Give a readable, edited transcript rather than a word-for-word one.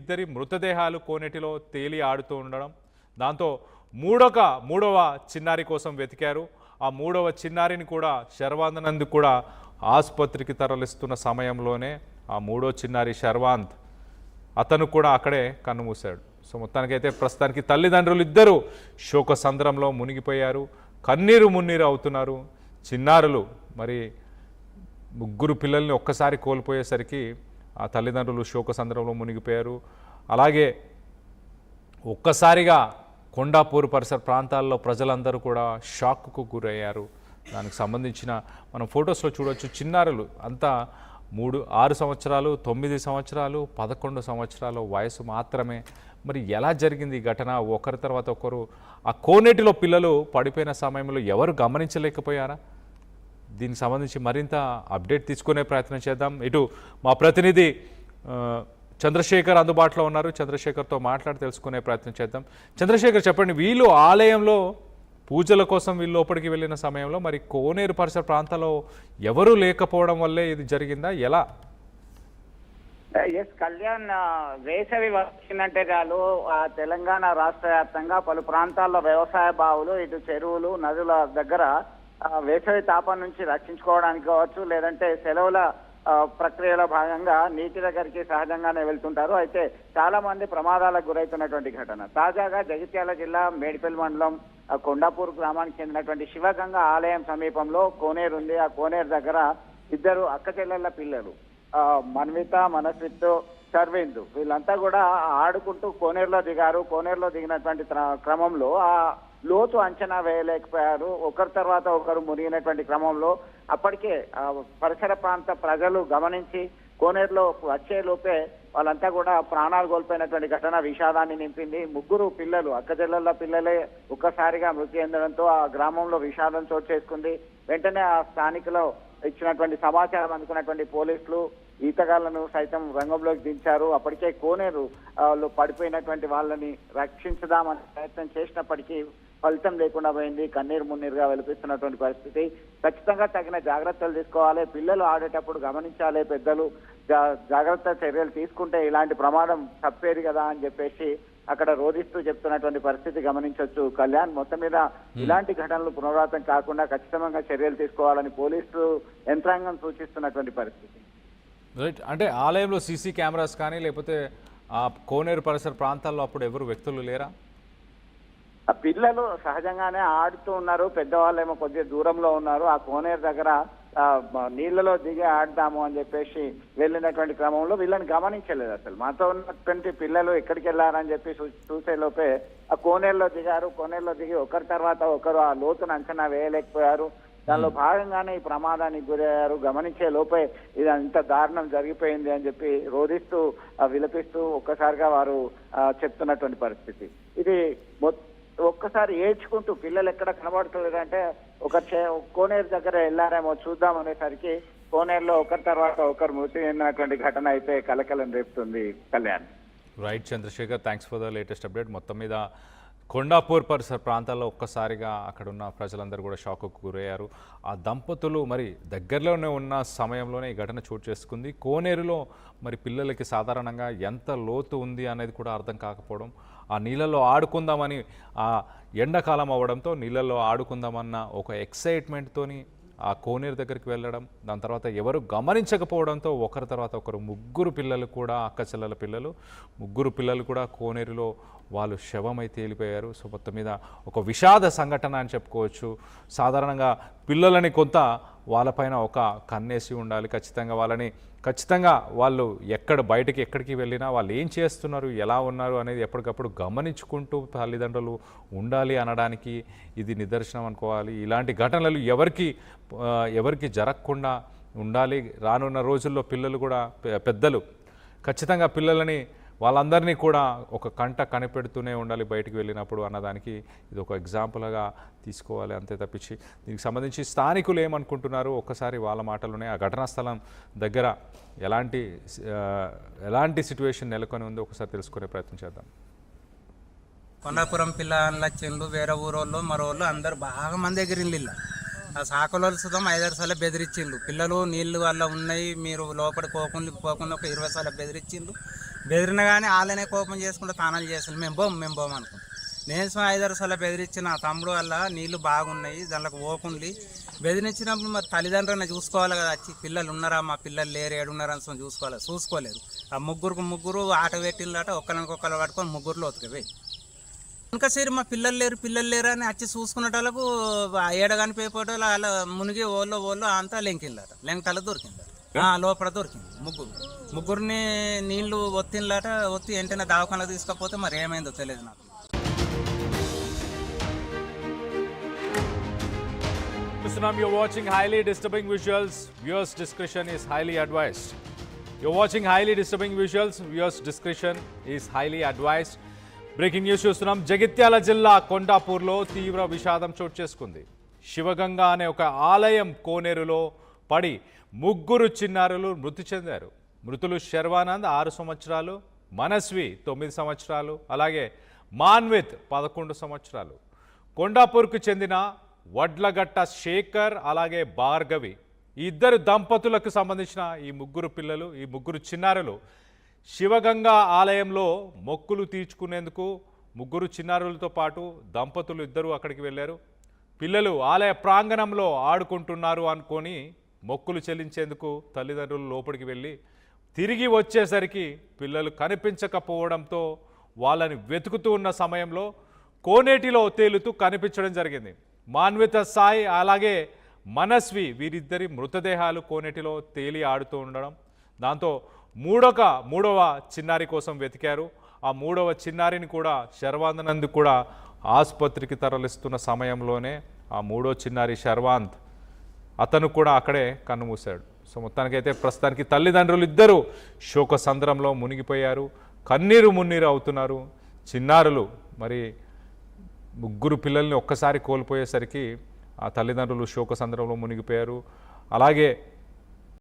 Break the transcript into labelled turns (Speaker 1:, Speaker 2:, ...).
Speaker 1: ఇద్దరి మృతదేహాలు కోనేటిలో తేలి ఆడుతూ ఉండడం, దాంతో మూడవ చిన్నారి కోసం వెతికారు. ఆ మూడవ చిన్నారిని కూడా శర్వాంత్ కూడా ఆసుపత్రికి తరలిస్తున్న సమయంలోనే ఆ మూడో చిన్నారి శర్వాంత్ అతను కూడా అక్కడే కన్నుమూశాడు. సో మొత్తానికైతే ప్రస్తుతానికి తల్లిదండ్రులు ఇద్దరు శోకసంద్రంలో మునిగిపోయారు, కన్నీరు మున్నీరు అవుతున్నారు. చిన్నారులు మరి ముగ్గురు పిల్లల్ని ఒక్కసారి కోల్పోయేసరికి ఆ తల్లిదండ్రులు శోకసంద్రంలో మునిగిపోయారు. అలాగే ఒక్కసారిగా కొండాపూర్ పరిసర ప్రాంతాల్లో ప్రజలందరూ కూడా షాక్కు గురయ్యారు. దానికి సంబంధించిన మనం ఫొటోస్లో చూడవచ్చు. చిన్నారులు అంతా 6 సంవత్సరాలు, 9 సంవత్సరాలు, 11 సంవత్సరాల వయసు మాత్రమే. మరి ఎలా జరిగింది ఈ ఘటన? ఒకరి తర్వాత ఒకరు ఆ కోనేటిలో పిల్లలు పడిపోయిన సమయంలో ఎవరు గమనించలేకపోయారా? దీనికి సంబంధించి మరింత అప్డేట్ తీసుకునే ప్రయత్నం చేద్దాం. ఇటు మా ప్రతినిధి చంద్రశేఖర్ అందుబాటులో ఉన్నారు. చంద్రశేఖర్తో మాట్లాడి తెలుసుకునే ప్రయత్నం చేద్దాం. చంద్రశేఖర్, చెప్పండి, వీళ్ళు ఆలయంలో పూజల కోసం వీళ్ళు లోపలికి వెళ్ళిన సమయంలో మరి కోనేరు పరిసర ప్రాంతాల్లో ఎవరూ లేకపోవడం వల్లే ఇది జరిగిందా? ఎలా?
Speaker 2: ఎస్ కళ్యాణ్, వేసవి వచ్చిందంటే చాలు తెలంగాణ రాష్ట్ర వ్యాప్తంగా పలు ప్రాంతాల్లో వ్యవసాయ బావులు, ఇటు చెరువులు, నదుల దగ్గర వేసవి తాపం నుంచి రక్షించుకోవడానికి కావచ్చు, లేదంటే సెలవుల ప్రక్రియలో భాగంగా నీటి దగ్గరికి సహజంగానే వెళ్తుంటారు. అయితే చాలా మంది ప్రమాదాలకు గురవుతున్నటువంటి ఘటన తాజాగా జగిత్యాల జిల్లా మేడిపల్లి మండలం కొండాపూర్ గ్రామానికి చెందినటువంటి శివగంగ ఆలయం సమీపంలో కోనేరు ఉంది. ఆ కోనేరు దగ్గర ఇద్దరు అక్కచెల్లెళ్ళ పిల్లలు మన్విత, మనస్విత్, సర్వేందు వీళ్ళంతా కూడా ఆడుకుంటూ కోనేరులో దిగారు. కోనేరులో దిగినటువంటి క్రమంలో ఆ లోతు అంచనా వేయలేకపోయారు. ఒకరి తర్వాత ఒకరు మునిగినటువంటి క్రమంలో అప్పటికే పరిసర ప్రాంత ప్రజలు గమనించి కోనేరులో వచ్చే లోపే వాళ్ళంతా కూడా ప్రాణాలు కోల్పోయినటువంటి ఘటన విషాదాన్ని నింపింది. ముగ్గురు పిల్లలు, అక్కచెల్లెళ్ళ పిల్లలే ఒక్కసారిగా మృతి చెందడంతో ఆ గ్రామంలో విషాదం చోటు చేసుకుంది. వెంటనే ఆ స్థానికులు ఇచ్చినటువంటి సమాచారం అందుకున్నటువంటి పోలీసులు ఈతగాళ్లను సైతం రంగంలోకి దించారు. అప్పటికే కోనేరు పడిపోయినటువంటి వాళ్ళని రక్షించుదామని ప్రయత్నం చేసినప్పటికీ ఫలితం లేకుండా పోయింది. కన్నీరు మున్నీరుగా వెలిపిస్తున్నటువంటి పరిస్థితి. ఖచ్చితంగా తగిన జాగ్రత్తలు తీసుకోవాలి. పిల్లలు ఆడేటప్పుడు గమనించాలి. పెద్దలు జాగ్రత్త చర్యలు తీసుకుంటే ఇలాంటి ప్రమాదం తప్పేది కదా అని చెప్పేసి అక్కడ రోధిస్తూ చెప్తున్నటువంటి పరిస్థితి గమనించవచ్చు. కళ్యాణ్, మొత్తం మీద ఇలాంటి ఘటనలు పునరావృతం కాకుండా ఖచ్చితంగా చర్యలు తీసుకోవాలని పోలీసులు యంత్రాంగం సూచిస్తున్నటువంటి పరిస్థితి.
Speaker 1: రైట్. అంటే ఆలయంలో సీసీ కెమెరాస్ కానీ లేకపోతే ఆ కోనేరు పరిసర ప్రాంతాల్లో అప్పుడు ఎవరు వ్యక్తులు లేరా?
Speaker 2: ఆ పిల్లలు సహజంగానే ఆడుతూ ఉన్నారు. పెద్దవాళ్ళేమో కొద్దిగా దూరంలో ఉన్నారు. ఆ కోనేరు దగ్గర నీళ్లలో దిగి ఆడదాము అని చెప్పేసి వెళ్ళినటువంటి క్రమంలో వీళ్ళని గమనించలేదు. అసలు మాతో ఉన్నటువంటి పిల్లలు ఎక్కడికి వెళ్ళారని చెప్పి చూసే లోపే ఆ కోనేరులో దిగారు. కోనేరులో దిగి ఒకరి తర్వాత ఒకరు ఆ లోతును అంచనా వేయలేకపోయారు. దానిలో భాగంగానే ఈ ప్రమాదానికి గురయ్యారు. గమనించే లోపే ఇది అంత దారుణం జరిగిపోయింది అని చెప్పి రోధిస్తూ విలపిస్తూ ఒక్కసారిగా వారు చెప్తున్నటువంటి పరిస్థితి. ఇది ఒక్కసారి ఏడ్చుకుంటూ పిల్లలు ఎక్కడ కనబడతలేదంటే కోనేరు దగ్గర వెళ్ళారేమో చూద్దాం అనేసరికి కోనేరులో ఒకరి తర్వాత ఒకరు మృతి చెందినటువంటి ఘటన అయితే కలకలం రేపుతుంది. Kalyan.
Speaker 1: Right Chandrashekhar, thanks for the latest update. మొత్తం మీద కొండాపూర్ పరిసర ప్రాంతాల్లో ఒక్కసారిగా అక్కడున్న ప్రజలందరూ కూడా షాక్కు గురయ్యారు. ఆ దంపతులు మరి దగ్గరలోనే ఉన్న సమయంలోనే ఈ ఘటన చోటు చేసుకుంది. కోనేరులో మరి పిల్లలకి సాధారణంగా ఎంత లోతు ఉంది అనేది కూడా అర్థం కాకపోవడం, ఆ నీళ్ళల్లో ఆడుకుందామని ఆ ఎండాకాలం అవ్వడంతో నీళ్ళల్లో ఆడుకుందామన్న ఒక ఎక్సైట్మెంట్తోని ఆ కోనేరు దగ్గరికి వెళ్ళడం, దాని తర్వాత ఎవరు గమనించకపోవడంతో ఒకరి తర్వాత ఒకరు ముగ్గురు పిల్లలు కూడా, అక్కచెల్లెల పిల్లలు ముగ్గురు పిల్లలు కూడా కోనేరులో వాళ్ళు శవమై తేలిపోయారు. సో మొత్తం మీద ఒక విషాద సంఘటన అని చెప్పుకోవచ్చు. సాధారణంగా పిల్లలని కొంత వాళ్ళపైన ఒక కన్నేసి ఉండాలి. ఖచ్చితంగా వాళ్ళు ఎక్కడికి వెళ్ళినా వాళ్ళు ఏం చేస్తున్నారు, ఎలా ఉన్నారు అనేది ఎప్పటికప్పుడు గమనించుకుంటూ తల్లిదండ్రులు ఉండాలి అనడానికి ఇది నిదర్శనం అనుకోవాలి. ఇలాంటి ఘటనలు ఎవరికి జరగకుండా ఉండాలి. రానున్న రోజుల్లో పిల్లలు కూడా, పెద్దలు ఖచ్చితంగా పిల్లలని వాళ్ళందరినీ కూడా ఒక కంట కనిపెడుతూనే ఉండాలి బయటికి వెళ్ళినప్పుడు అన్నదానికి ఇది ఒక ఎగ్జాంపుల్గా తీసుకోవాలి. అంతే తప్పించి దీనికి సంబంధించి స్థానికులు ఏమనుకుంటున్నారు ఒక్కసారి వాళ్ళ మాటలోనే, ఆ ఘటనా స్థలం దగ్గర ఎలాంటి సిచ్యువేషన్ నెలకొని ఉందో ఒకసారి తెలుసుకునే ప్రయత్నం చేద్దాం.
Speaker 3: కొండాపురం పిల్లలు వచ్చిండ్రు, వేరే ఊరోళ్ళు మరోళ్ళు అందరు బాగా మంది ఎగిరిండ్రు. ఆ సాకులో సుతం 5-6 సార్లు బెదిరించిండ్రు. పిల్లలు నీళ్లు వల్ల ఉన్నాయి, మీరు లోపలికి పోకుండా ఒక 20 సార్లు బెదిరించిండ్రు. బెదిరిన కానీ వాళ్ళనే కోపం చేసుకుంటే తానాలు చేస్తాను మేము పోం అనుకుంటాం. నేను 5-6 సార్లు బెదిరించిన నా తమ్ముడు వల్ల నీళ్లు బాగున్నాయి దాంట్లోకి ఓకుంది బెదిరించినప్పుడు మరి తల్లిదండ్రులను చూసుకోవాలి కదా, వచ్చి పిల్లలు ఉన్నారా మా పిల్లలు లేరు ఏడున్నారని చూసుకోలేరు. ఆ ముగ్గురు ఆట పెట్టిందట ఒక్కరికొక్కరు పట్టుకొని ముగ్గురులో ఒతికిపోయి ఇంకా సరే మా పిల్లలు లేరు అని వచ్చి చూసుకునేటోళ్ళకు ఏడగాని పేపర్ అలా మునిగి ఓళ్ళు అంతా లెంకిందట లెంకటల దొరికిందట లోపల దొరికింది ముగ్గురిని నీళ్లు ఒత్తి వెంటనే దవాఖానకు తీసుకపోతే మరి ఏమైందో తెలియదు నాకు.
Speaker 1: You're watching highly disturbing visuals. Viewers' discretion is highly advised. You're watching highly disturbing visuals. Viewers' discretion is highly advised. Breaking news చూస్తున్నాం. జగిత్యాల జిల్లా కొండాపూర్లో తీవ్ర విషాదం చోటు చేసుకుంది. శివగంగ అనే ఒక ఆలయం కోనేరులో పడి 3 చిన్నారులు మృతి చెందారు. మృతులు శర్వానంద్ 6 సంవత్సరాలు, మనస్వి 9 సంవత్సరాలు, అలాగే మాన్విత్ 11 సంవత్సరాలు. కొండాపూర్కు చెందిన వడ్లగట్ట శేఖర్ అలాగే భార్గవి ఈ ఇద్దరు దంపతులకు సంబంధించిన ఈ 3 పిల్లలు, ఈ 3 చిన్నారులు శివగంగా ఆలయంలో మొక్కులు తీర్చుకునేందుకు 3 చిన్నారులతో పాటు దంపతులు ఇద్దరు అక్కడికి వెళ్ళారు. పిల్లలు ఆలయ ప్రాంగణంలో ఆడుకుంటున్నారు అనుకొని మొక్కులు చెల్లించేందుకు తల్లిదండ్రులు లోపలికి వెళ్ళి తిరిగి వచ్చేసరికి పిల్లలు కనిపించకపోవడంతో వాళ్ళని వెతుకుతూ ఉన్న సమయంలో కోనేటిలో తేలుతూ కనిపించడం జరిగింది. మాన్విత సాయి అలాగే మనస్వి వీరిద్దరి మృతదేహాలు కోనేటిలో తేలి ఆడుతూ ఉండడం, దాంతో మూడవ చిన్నారి కోసం వెతికారు. ఆ 3వ చిన్నారిని కూడా శర్వానంద్ కూడా ఆసుపత్రికి తరలిస్తున్న సమయంలోనే ఆ 3వ చిన్నారి శర్వాంత్ అతను కూడా అక్కడే కన్నుమూశాడు. సో మొత్తానికైతే ప్రస్తుతానికి తల్లిదండ్రులు ఇద్దరు శోకసంద్రంలో మునిగిపోయారు, కన్నీరు మున్నీరు అవుతున్నారు. చిన్నారులు మరి 3 పిల్లల్ని ఒక్కసారి కోల్పోయేసరికి ఆ తల్లిదండ్రులు శోకసంద్రంలో మునిగిపోయారు. అలాగే